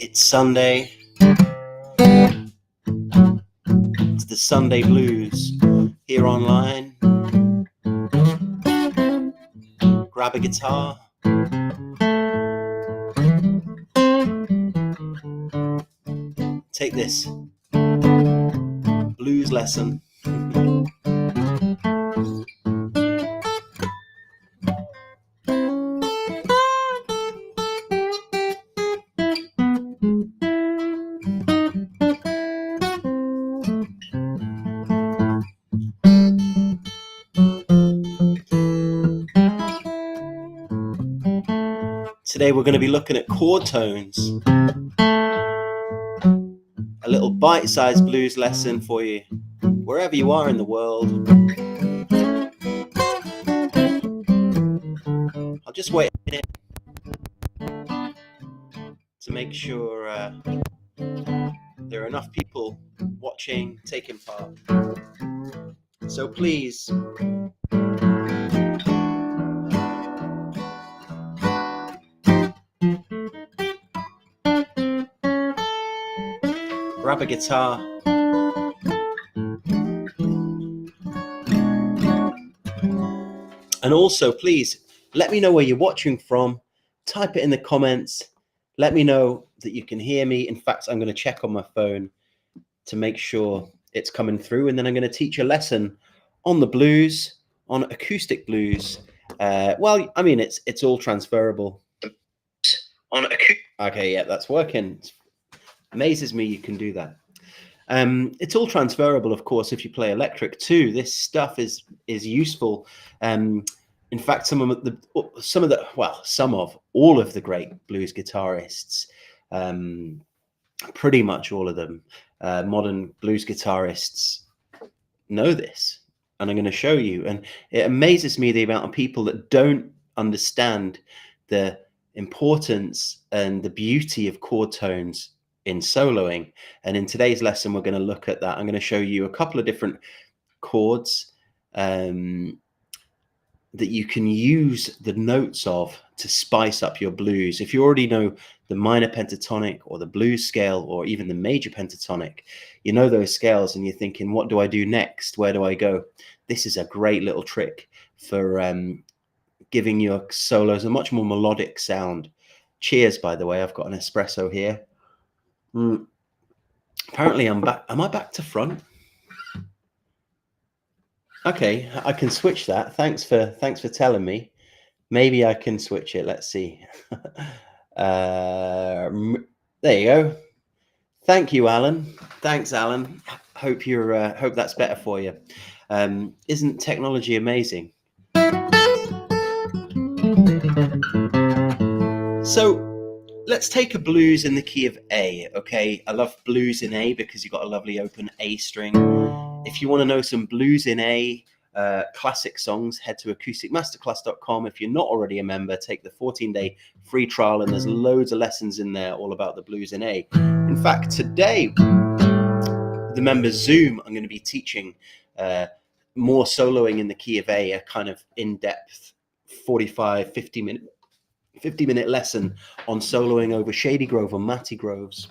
It's Sunday. It's the Sunday Blues here online. Grab a guitar. Take this blues lesson. Today we're going to be looking at chord tones. A little bite-sized blues lesson for you, wherever you are in the world. I'll just wait a minute to make sure there are enough people watching, taking part. So please, grab a guitar. And also, please, let me know where you're watching from. Type it in the comments. Let me know that you can hear me. In fact, I'm going to check on my phone to make sure it's coming through. And then I'm going to teach a lesson on the blues, on acoustic blues. Well, I mean, it's all transferable. Okay, yeah, that's working. It amazes me you can do that. It's all transferable, of course, if you play electric too. This stuff is useful. In fact, some of all of the great blues guitarists, pretty much all of them, modern blues guitarists know this, and I'm going to show you. And it amazes me the amount of people that don't understand the importance and the beauty of chord tones in soloing. And in today's lesson, we're going to look at that. I'm going to show you a couple of different chords that you can use the notes of to spice up your blues. If you already know the minor pentatonic or the blues scale or even the major pentatonic, you know those scales and you're thinking, what do I do next? Where do I go? This is a great little trick for giving your solos a much more melodic sound. Cheers, by the way. I've got an espresso here. Apparently I'm back. Am I back to front? Okay, I can switch that. Thanks for telling me. Maybe I can switch it. Let's see. There you go. Thank you, Alan. Thanks, Alan. Hope you're hope that's better for you. Isn't technology amazing? So let's take a blues in the key of A, okay? I love blues in A because you've got a lovely open A string. If you want to know some blues in A, classic songs, head to acousticmasterclass.com. If you're not already a member, take the 14-day free trial, and there's loads of lessons in there all about the blues in A. In fact, today, the members Zoom, I'm going to be teaching more soloing in the key of A, a kind of in-depth 50-minute lesson on soloing over Shady Grove or Matty Groves.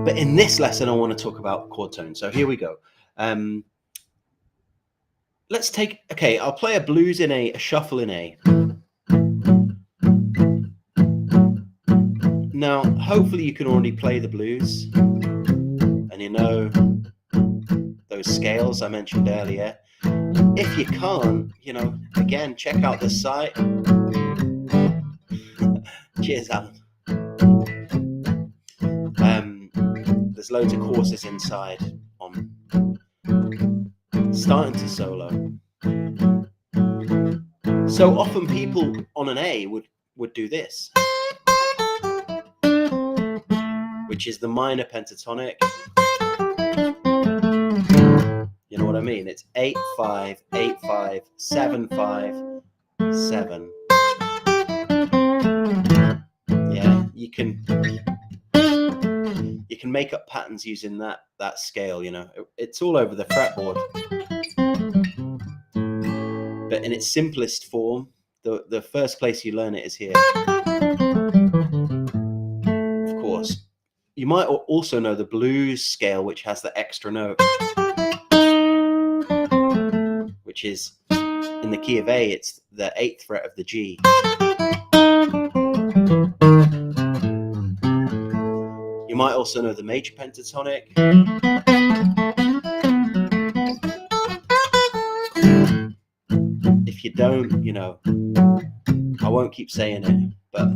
But in this lesson, I want to talk about chord tones. So here we go. Let's take, okay, I'll play a blues in A, a shuffle in A. Now, hopefully you can already play the blues and you know those scales I mentioned earlier. If you can't, you know, again, check out this site. Cheers, Alan. There's loads of courses inside on starting to solo. So often people on an A would do this, which is the minor pentatonic. You know what I mean? It's 8-5, 8-5, 7-5, 7. Yeah, you can make up patterns using that scale, you know. It's all over the fretboard. But in its simplest form, the first place you learn it is here. You might also know the blues scale, which has the extra note, which is in the key of A, it's the 8th fret of the G. You might also know the major pentatonic. If you don't, you know, I won't keep saying it, but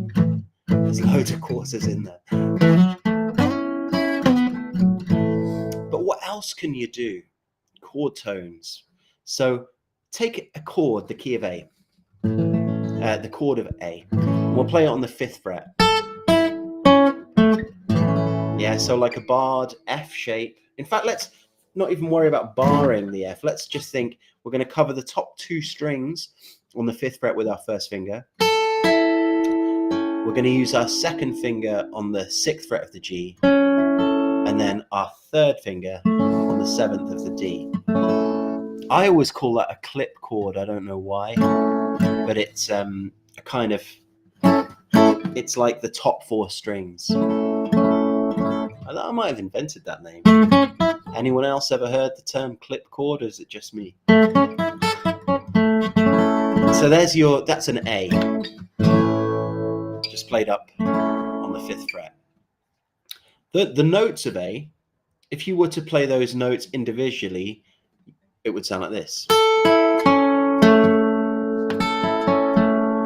there's loads of courses in there. But what else can you do? Chord tones. So take a chord, the key of A, the chord of A, and we'll play it on the 5th fret. Yeah, so like a barred F shape. In fact, let's not even worry about barring the F. Let's just think we're going to cover the top 2 strings on the 5th fret with our first finger. We're going to use our 2nd finger on the 6th fret of the G, and then our 3rd finger on the 7th of the D. I always call that a clip chord. I don't know why, but it's a kind of, it's like the top 4 strings. I might have invented that name. Anyone else ever heard the term clip chord, or is it just me? So that's an A, just played up on the 5th fret. The notes of A, if you were to play those notes individually, it would sound like this.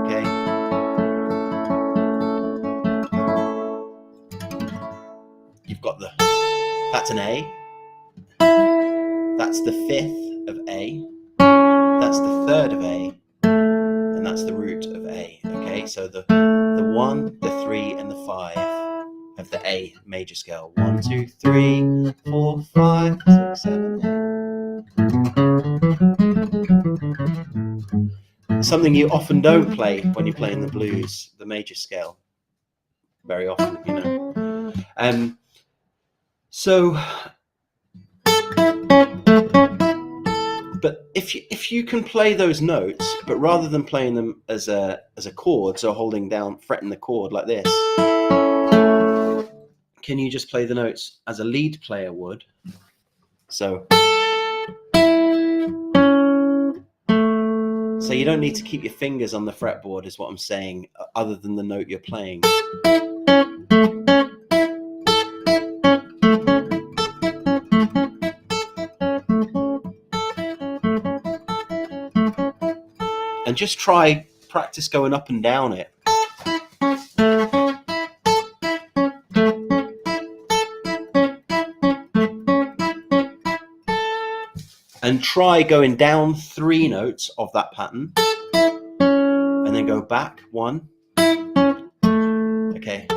Okay. You've got that's an A. That's the 5th of A. That's the 3rd of A. And that's the root of A. Okay, so the 1, the 3, and the 5 of the A major scale. 1, 2, 3, 4, 5, 6, 7, 8. Something you often don't play when you're playing the blues, the major scale. Very often, you know. But if you can play those notes, but rather than playing them as a chord, so holding down, fretting the chord like this, can you just play the notes as a lead player would? So you don't need to keep your fingers on the fretboard, is what I'm saying, other than the note you're playing. And just practice going up and down it. And try going down 3 notes of that pattern, and then go back 1. Okay,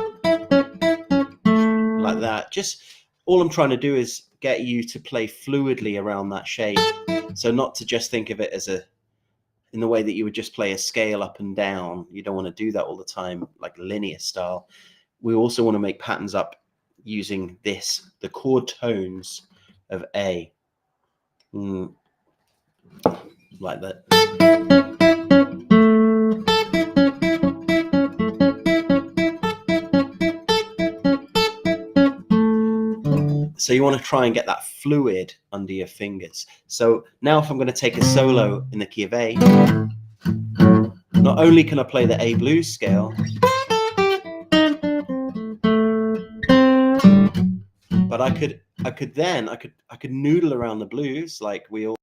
like that. Just all I'm trying to do is get you to play fluidly around that shape. So not to just think of it as in the way that you would just play a scale up and down. You don't want to do that all the time, like linear style. We also want to make patterns up using the chord tones of A. Like that. So you want to try and get that fluid under your fingers. So now if I'm going to take a solo in the key of A, not only can I play the A blues scale, but I could noodle around the blues like we all,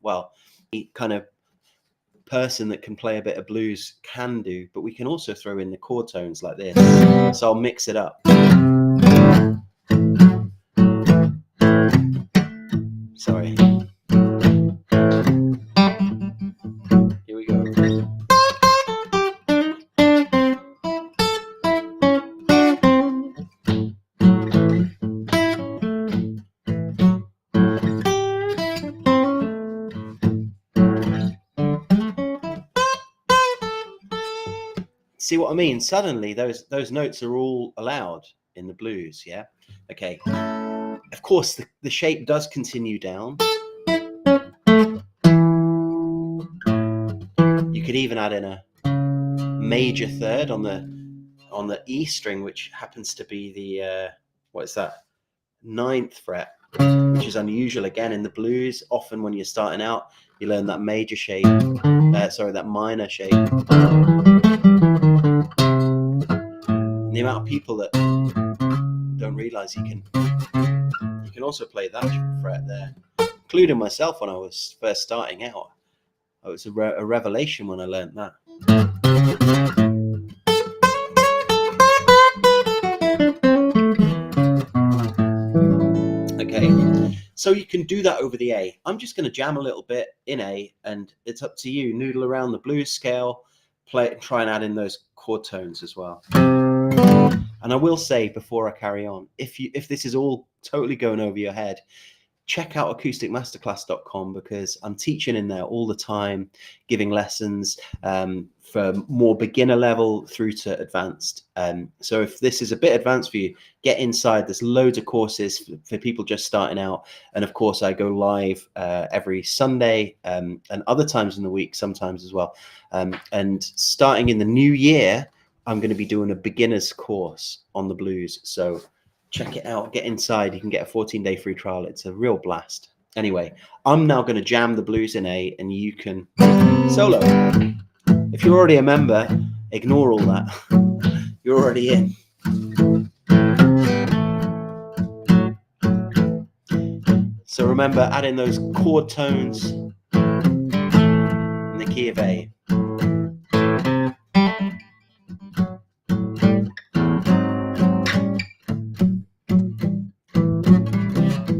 well, any kind of person that can play a bit of blues can do, but we can also throw in the chord tones like this. So I'll mix it up. Sorry. Here we go. See what I mean? Suddenly those notes are all allowed in the blues, yeah? Okay. Of course, the shape does continue down. You could even add in a major third on the E string, which happens to be what is that? 9th fret, which is unusual again in the blues. Often when you're starting out, you learn that major shape, that minor shape. And the amount of people that don't realize you can also play that fret there, including myself when I was first starting out. It was a revelation when I learned that. Okay, so you can do that over the A. I'm just going to jam a little bit in A, and it's up to you. Noodle around the blues scale, play it, and try and add in those chord tones as well. And I will say before I carry on, if this is all totally going over your head, check out acousticmasterclass.com, because I'm teaching in there all the time, giving lessons for more beginner level through to advanced. So if this is a bit advanced for you, get inside. There's loads of courses for people just starting out. And of course, I go live every Sunday and other times in the week, sometimes as well. And starting in the new year, I'm going to be doing a beginner's course on the blues. So check it out, get inside. You can get a 14-day free trial. It's a real blast. Anyway, I'm now going to jam the blues in A, and you can solo. If you're already a member, ignore all that. You're already in. So remember, add in those chord tones in the key of A.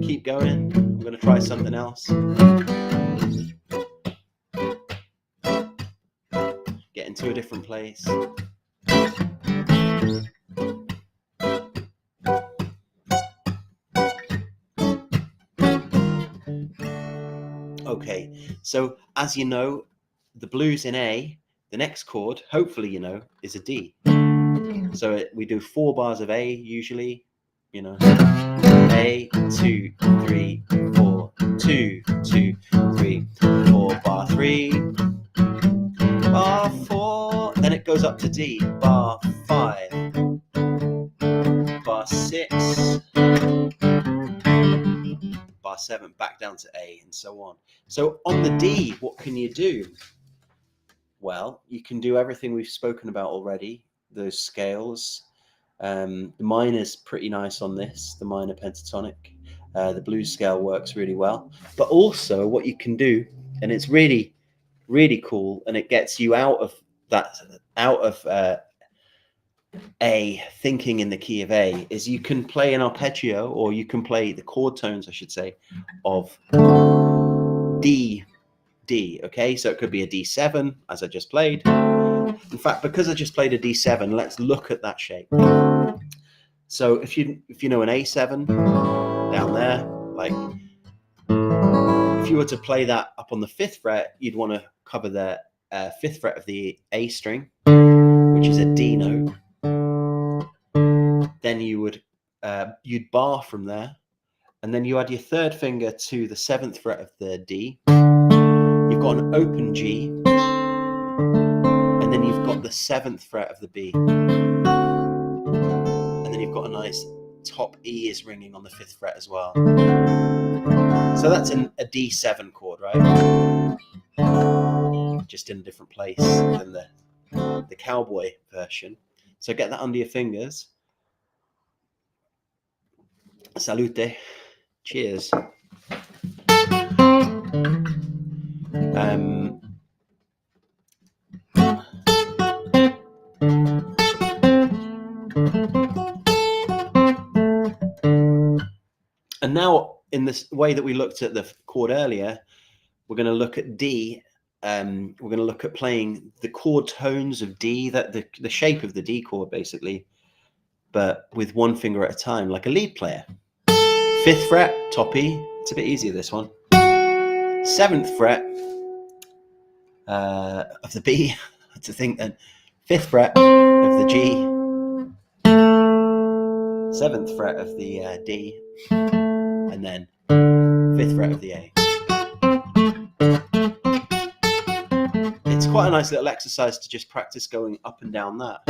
Keep going. I'm going to try something else. Get into a different place. Okay, so as you know, the blues in A, the next chord, hopefully you know, is a D. So we do 4 bars of A usually, you know. A, 2, 3, 4, 2, 2, 3, 4, bar 3, bar 4, then it goes up to D, bar 5, bar 6, bar 7, back down to A, and so on. So on the D, what can you do? Well, you can do everything we've spoken about already, those scales. The minor's pretty nice on this, the minor pentatonic. The blues scale works really well. But also what you can do, and it's really, really cool, and it gets you out of A, thinking in the key of A, is you can play an arpeggio, or you can play the chord tones, I should say, of D. Okay, so it could be a D7, as I just played. In fact, because I just played a D7, let's look at that shape. So if you know an A7 down there, like if you were to play that up on the 5th fret, you'd want to cover the 5th fret of the A string, which is a D note. Then you would you'd bar from there, and then you add your 3rd finger to the 7th fret of the D. You've got an open G, and then you've got the 7th fret of the B, and then you've got a nice top E is ringing on the 5th fret as well. So that's a D7 chord, right? Just in a different place than the cowboy version. So get that under your fingers. Salute. Cheers. And now, in this way that we looked at the chord earlier, we're going to look at D. We're going to look at playing the chord tones of D, that the shape of the D chord, basically, but with one finger at a time, like a lead player. 5th fret, top E. It's a bit easier, this one. 7th fret of the B. To think then. 5th fret of the G. 7th fret of the D. And then 5th fret of the A. It's quite a nice little exercise to just practice going up and down that.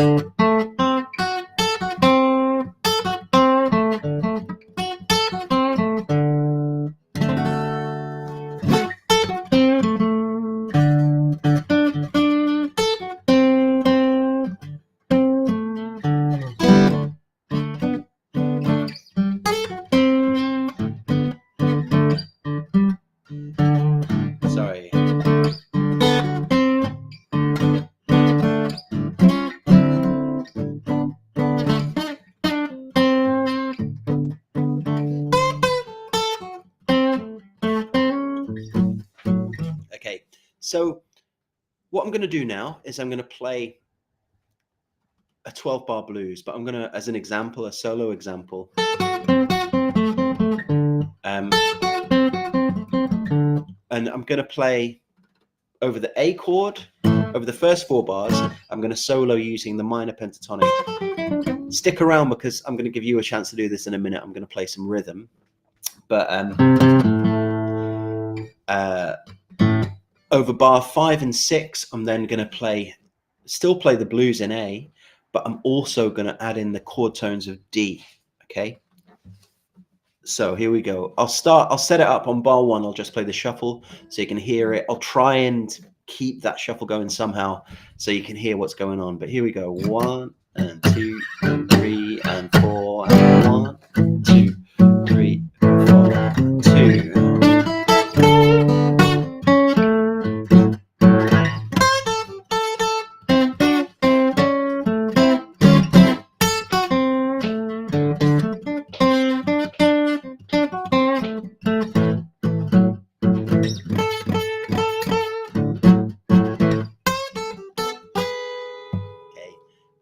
So what I'm going to do now is I'm going to play a 12-bar blues, but I'm going to, as an example, a solo example. And I'm going to play over the A chord, over the first 4 bars. I'm going to solo using the minor pentatonic. Stick around because I'm going to give you a chance to do this in a minute. I'm going to play some rhythm. But over bar 5 and 6, I'm then going to still play the blues in A, but I'm also going to add in the chord tones of D. Okay. So here we go. I'll set it up on bar 1. I'll just play the shuffle so you can hear it. I'll try and keep that shuffle going somehow so you can hear what's going on. But here we go. 1 and 2 and 3 and 4 and 1, 2, 3, 4, 2.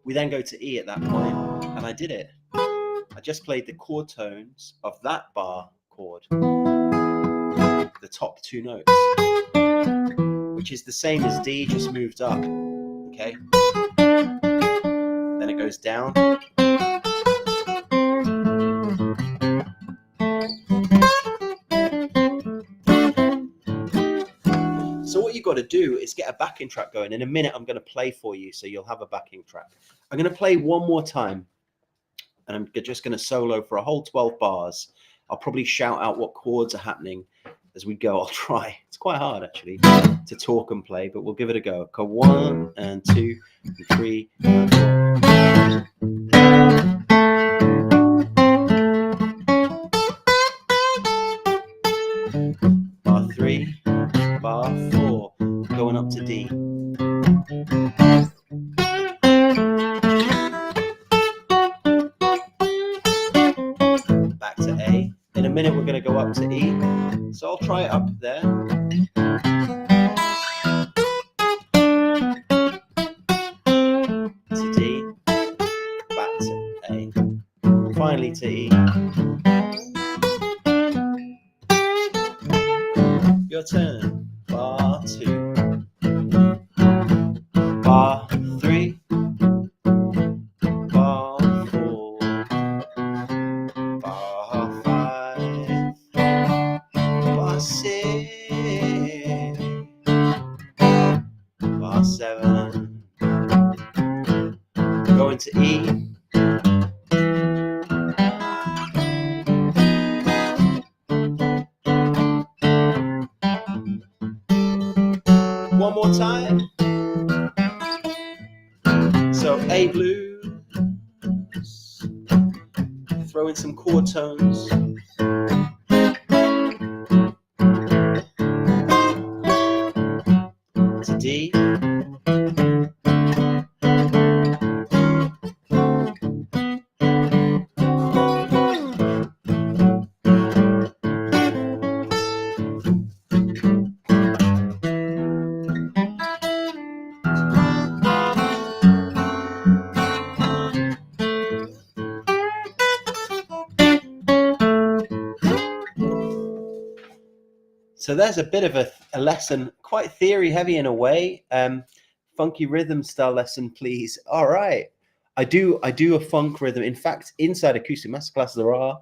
We then go to E at that point, and I did it. I just played the chord tones of that bar chord, the top 2 notes, which is the same as D, just moved up. Okay. Then it goes down. So what you've got to do is get a backing track going. In a minute, I'm going to play for you, so you'll have a backing track. I'm going to play one more time, and I'm just going to solo for a whole 12 bars. I'll probably shout out what chords are happening as we go. I'll try. It's quite hard, actually, to talk and play, but we'll give it a go. 1 and 2 and 3 and 4. Bar 3, bar 4, going up to D. Back to A. In a minute, we're going to go up to E. So I'll try it up there. To D. Back to A. Finally to E. Your turn. Bar 2. Bar 3. Bar 4. Bar 5. Bar 6. Bar 7. Going to E. One more time. So A blues, throw in some chord tones. To D. So there's a bit of a lesson, quite theory heavy in a way. Funky rhythm style lesson, please. All right. I do a funk rhythm. In fact, inside Acoustic Masterclass, there are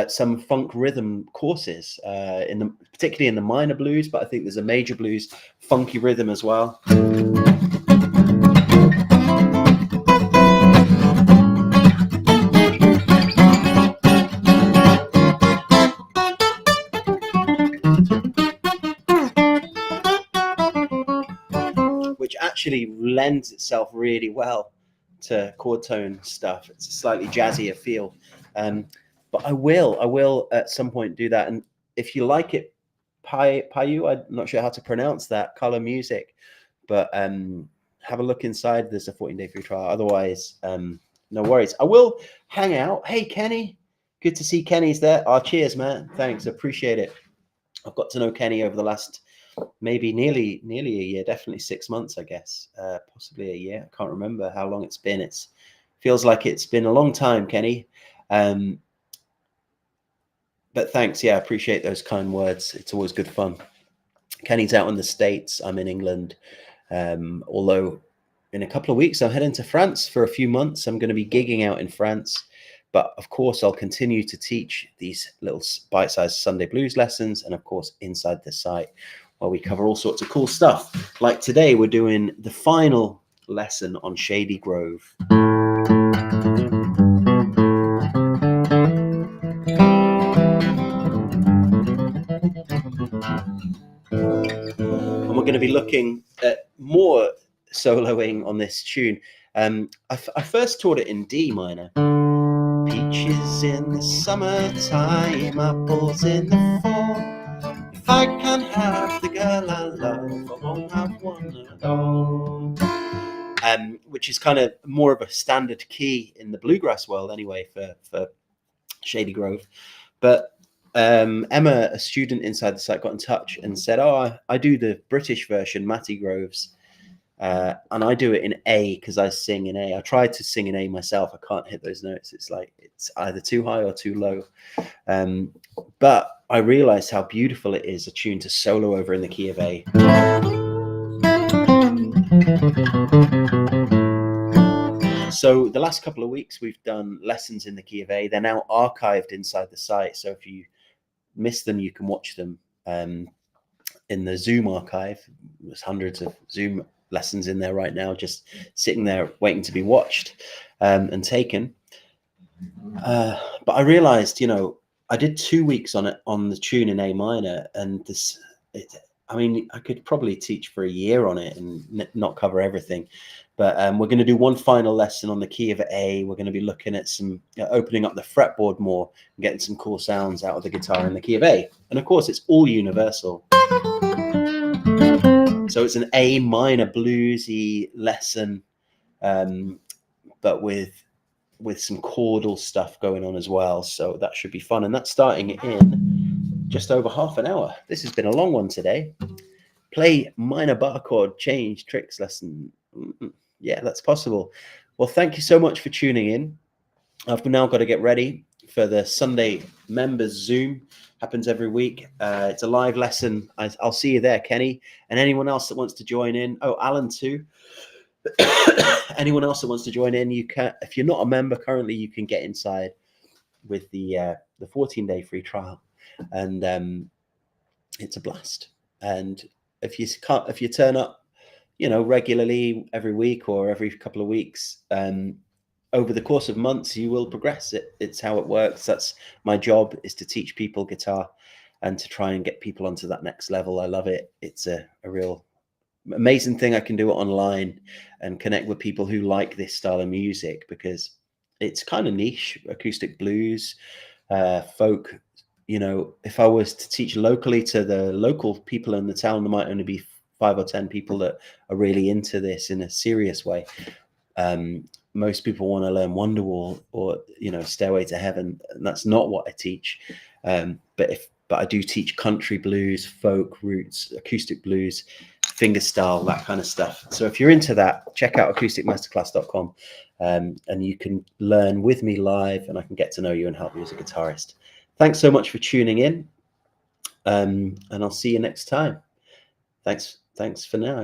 some funk rhythm courses, particularly in the minor blues, but I think there's a major blues funky rhythm as well. Which actually lends itself really well to chord tone stuff. It's a slightly jazzier feel. But I will at some point do that. And if you like it, Payu, I'm not sure how to pronounce that, color music, but have a look inside. There's a 14-day free trial. Otherwise, no worries. I will hang out. Hey, Kenny, good to see Kenny's there. Oh, cheers, man. Thanks, appreciate it. I've got to know Kenny over the last maybe nearly a year, definitely 6 months, I guess, possibly a year. I can't remember how long it's been. It's feels like it's been a long time, Kenny. But thanks. Yeah, I appreciate those kind words. It's always good fun. Kenny's out in the States. I'm in England. Although in a couple of weeks, I'm heading to France for a few months. I'm going to be gigging out in France. But of course, I'll continue to teach these little bite-sized Sunday blues lessons. And of course, inside the site, where we cover all sorts of cool stuff. Like today, we're doing the final lesson on Shady Grove. And we're going to be looking at more soloing on this tune. I first taught it in D minor. Peaches in the summertime, apples in the fall. If I can't have the girl I love, I won't have one at all. Which is kind of more of a standard key in the bluegrass world anyway for Shady Grove. But Emma, a student inside the site, got in touch and said, "Oh, I do the British version, Matty Groves, and I do it in A because I sing in A. I tried to sing in A myself. I can't hit those notes. It's like it's either too high or too low. But I realized how beautiful it is, a tune to solo over in the key of A." So the last couple of weeks, we've done lessons in the key of A. They're now archived inside the site. So if you miss them, you can watch them in the Zoom archive. There's hundreds of Zoom lessons in there right now, just sitting there waiting to be watched and taken. But I realized, I did 2 weeks on it on the tune in A minor, and I could probably teach for a year on it and not cover everything. But we're going to do one final lesson on the key of A. We're going to be looking at some opening up the fretboard more and getting some cool sounds out of the guitar in the key of A. And of course, it's all universal. So it's an A minor bluesy lesson, but with some chordal stuff going on as well. So that should be fun. And that's starting in just over half an hour. This has been a long one today. Play minor bar chord change tricks lesson. Yeah, that's possible. Well, thank you so much for tuning in. I've now got to get ready for the Sunday members Zoom. Happens every week. It's a live lesson. I'll see you there, Kenny, and anyone else that wants to join in. Oh, Alan too. Anyone else that wants to join in, you can. If you're not a member currently, you can get inside with the 14-day free trial, and it's a blast. And if you turn up, regularly every week or every couple of weeks, over the course of months, you will progress. It's how it works. That's my job, is to teach people guitar and to try and get people onto that next level. I love it. It's a real amazing thing. I can do it online and connect with people who like this style of music, because it's kind of niche, acoustic blues, folk. If I was to teach locally to the local people in the town, there might only be 5 or 10 people that are really into this in a serious way. Most people want to learn Wonderwall or Stairway to Heaven, and that's not what I teach. But I do teach country blues, folk, roots, acoustic blues, fingerstyle, that kind of stuff. So if you're into that, check out acousticmasterclass.com, and you can learn with me live, and I can get to know you and help you as a guitarist. Thanks so much for tuning in, and I'll see you next time. Thanks for now.